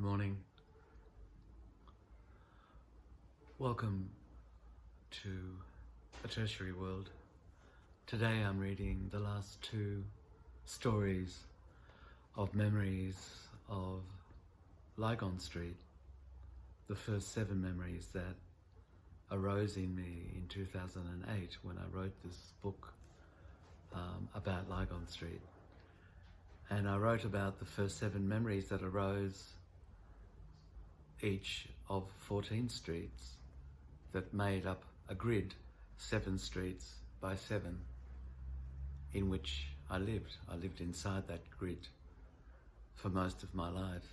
morning. Welcome to a tertiary world. Today I'm reading the last two stories of memories of Lygon Street, the first 7 memories that arose in me in 2008 when I wrote this book about Lygon Street. And I wrote about the first 7 memories that arose each of 14 streets that made up a grid, 7 streets by 7, in which I lived. I lived inside that grid for most of my life.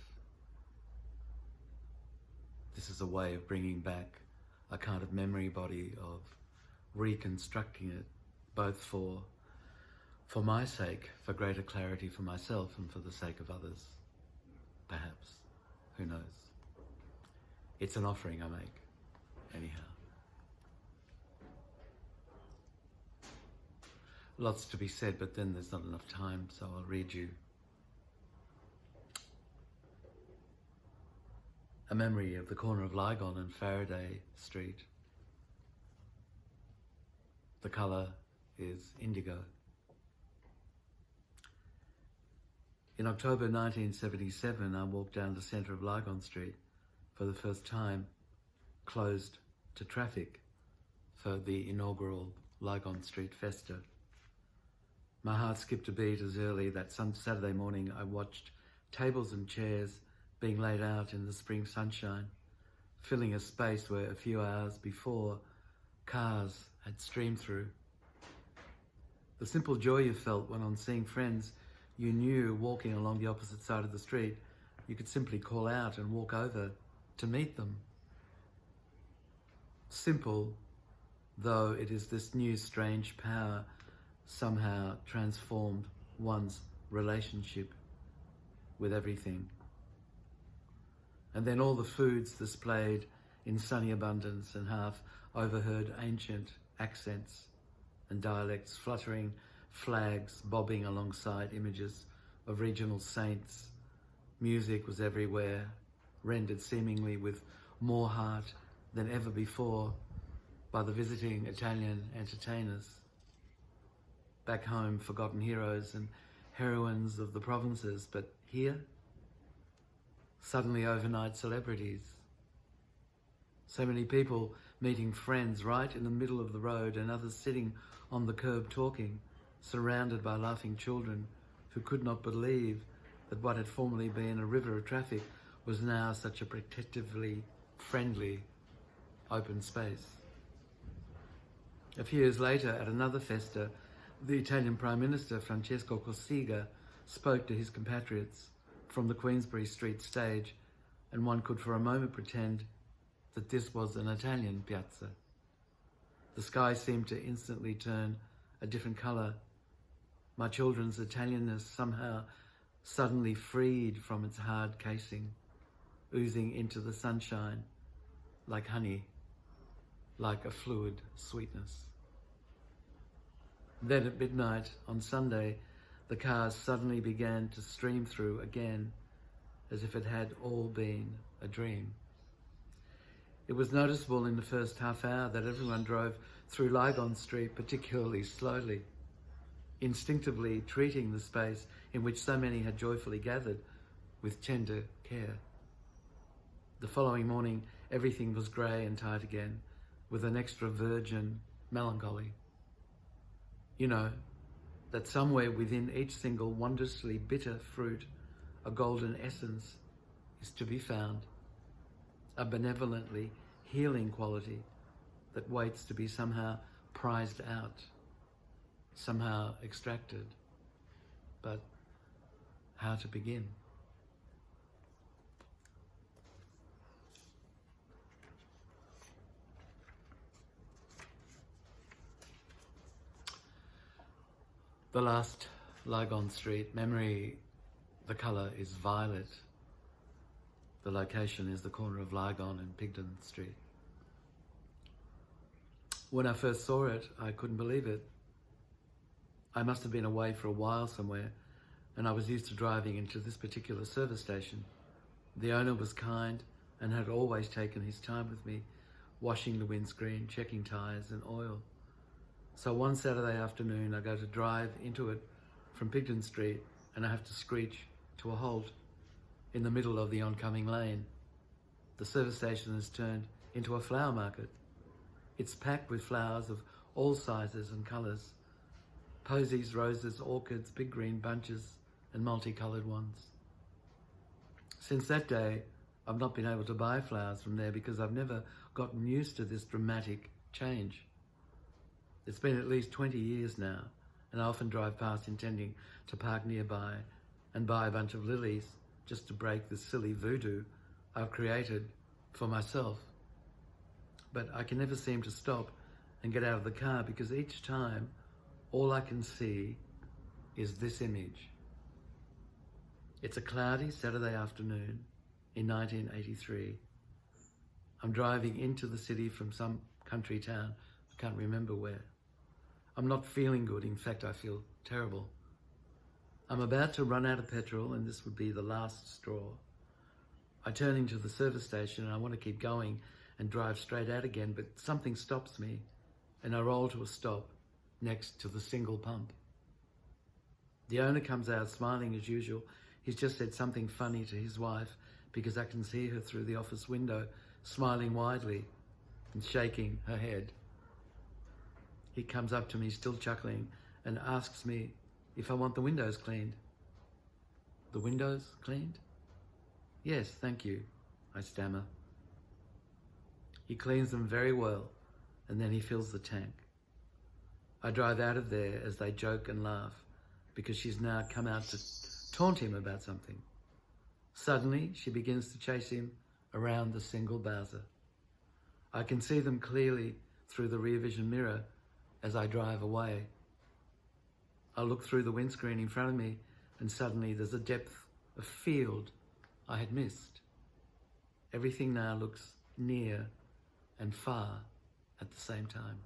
This is a way of bringing back a kind of memory body, of reconstructing it, both for my sake, for greater clarity for myself, and for the sake of others, perhaps. Who knows? It's an offering I make, anyhow. Lots to be said, but then there's not enough time, so I'll read you a memory of the corner of Lygon and Faraday Street. The colour is indigo. In October 1977, I walked down the centre of Lygon Street for the first time, closed to traffic for the inaugural Lygon Street Festa. My heart skipped a beat as early that Saturday morning I watched tables and chairs being laid out in the spring sunshine, filling a space where a few hours before cars had streamed through. The simple joy you felt when, on seeing friends you knew walking along the opposite side of the street, you could simply call out and walk over to meet them. Simple, though it is this new strange power somehow transformed one's relationship with everything. And then all the foods displayed in sunny abundance, and half overheard ancient accents and dialects, fluttering flags bobbing alongside images of regional saints. Music was everywhere, rendered seemingly with more heart than ever before by the visiting Italian entertainers. Back home, forgotten heroes and heroines of the provinces, but here, suddenly overnight celebrities. So many people meeting friends right in the middle of the road, and others sitting on the curb talking, surrounded by laughing children who could not believe that what had formerly been a river of traffic was now such a protectively friendly open space. A few years later, at another festa, the Italian Prime Minister Francesco Cossiga spoke to his compatriots from the Queensbury Street stage, and one could for a moment pretend that this was an Italian piazza. The sky seemed to instantly turn a different colour. My children's Italianness somehow suddenly freed from its hard casing, oozing into the sunshine like honey, like a fluid sweetness. Then at midnight on Sunday, the cars suddenly began to stream through again, as if it had all been a dream. It was noticeable in the first half hour that everyone drove through Lygon Street particularly slowly, instinctively treating the space in which so many had joyfully gathered with tender care. The following morning, everything was grey and tight again, with an extra virgin melancholy. You know, that somewhere within each single wondrously bitter fruit, a golden essence is to be found, a benevolently healing quality that waits to be somehow prized out, somehow extracted. But how to begin? The last Lygon Street memory, the colour is violet. The location is the corner of Lygon and Pigdon Street. When I first saw it, I couldn't believe it. I must have been away for a while somewhere, and I was used to driving into this particular service station The owner was kind and had always taken his time with me, washing the windscreen, checking tyres and oil. So one Saturday afternoon I go to drive into it from Pigdon Street and I have to screech to a halt in the middle of the oncoming lane. The service station has turned into a flower market. It's packed with flowers of all sizes and colours. Posies, roses, orchids, big green bunches and multicoloured ones. Since that day, I've not been able to buy flowers from there because I've never gotten used to this dramatic change. It's been at least 20 years now, and I often drive past intending to park nearby and buy a bunch of lilies just to break this silly voodoo I've created for myself. But I can never seem to stop and get out of the car because each time all I can see is this image. It's a cloudy Saturday afternoon in 1983. I'm driving into the city from some country town, I can't remember where. I'm not feeling good, in fact I feel terrible. I'm about to run out of petrol and this would be the last straw. I turn into the service station and I want to keep going and drive straight out again, but something stops me and I roll to a stop next to the single pump. The owner comes out smiling as usual. He's just said something funny to his wife because I can see her through the office window, smiling widely and shaking her head. He comes up to me, still chuckling, and asks me if I want the windows cleaned. The windows cleaned? Yes, thank you, I stammer. He cleans them very well, and then he fills the tank. I drive out of there as they joke and laugh because she's now come out to taunt him about something. Suddenly, she begins to chase him around the single Bowser. I can see them clearly through the rear vision mirror as I drive away. I look through the windscreen in front of me and suddenly there's a depth of field I had missed. Everything now looks near and far at the same time.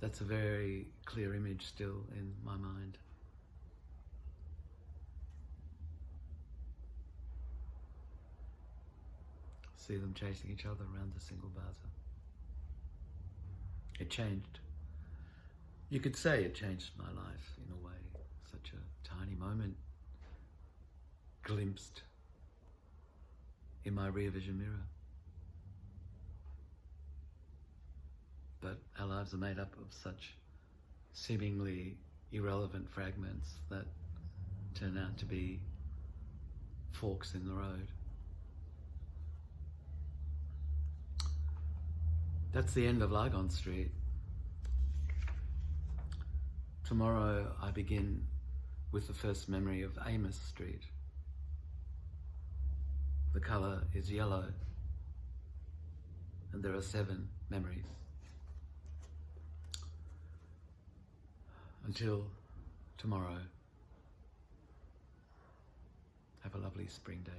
That's a very clear image still in my mind. See them chasing each other around the single Bowser. It changed. You could say it changed my life in a way. Such a tiny moment glimpsed in my rear vision mirror. But our lives are made up of such seemingly irrelevant fragments that turn out to be forks in the road. That's the end of Lygon Street. Tomorrow I begin with the first memory of Amos Street. The colour is yellow and there are 7 memories. Until tomorrow, have a lovely spring day.